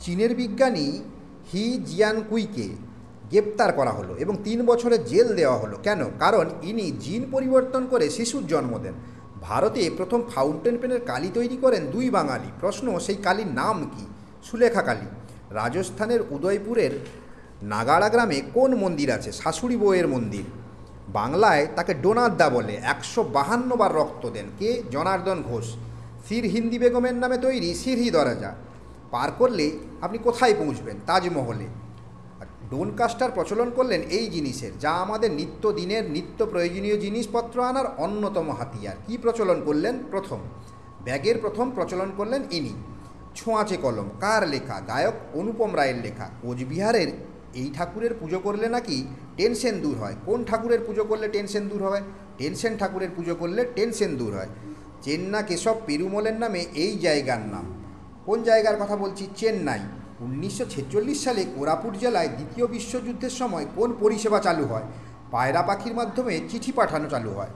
চীনের বিজ্ঞানী হি জিয়ানকুইকে গ্রেপ্তার করা হলো এবং 3 বছরের জেল দেওয়া হলো। কেন? কারণ ইনি জিন পরিবর্তন করে শিশুর জন্ম দেন। ভারতে প্রথম ফাউন্টেন পেনের কালি তৈরি করেন 2 বাঙালি। প্রশ্ন, সেই কালির নাম কি? সুলেখা কালী। রাজস্থানের উদয়পুরের নাগাড়া গ্রামে কোন মন্দির আছে? শাশুড়ি বউয়ের মন্দির। বাংলায় তাকে ডোনাদ্দা বলে। 152 বার রক্ত দেন। কে? জনার্দন ঘোষ। সির হিন্দি বেগমের নামে তৈরি সিরহি দরজা পার করলে আপনি কোথায় পৌঁছবেন? তাজমহলে। ডোনকাস্টার প্রচলন করলেন এই জিনিসের, যা আমাদের নিত্যদিনের নিত্য প্রয়োজনীয় জিনিসপত্র আনার অন্যতম হাতিয়ার। কি প্রচলন করলেন? প্রথম ব্যাগের প্রথম প্রচলন করলেন ইনি। ছোঁয়াচে কলম কার লেখা? গায়ক অনুপম রায়ের লেখা। কোচবিহারের এই ঠাকুরের পুজো করলে নাকি টেনশন দূর হয়। কোন ঠাকুরের পুজো করলে টেনশন দূর হয়? টেনশন ঠাকুরের পুজো করলে টেনশন দূর হয়। চেন্না কেশব পেরুমলের নামে এই জায়গার নাম। কোন জায়গার কথা বলছি? চেন্নাই। 1946 সালে কোরাপুট জেলায় দ্বিতীয় বিশ্বযুদ্ধের সময় কোন পরিষেবা চালু হয়? পায়রা পাখির মাধ্যমে চিঠি পাঠানো চালু হয়।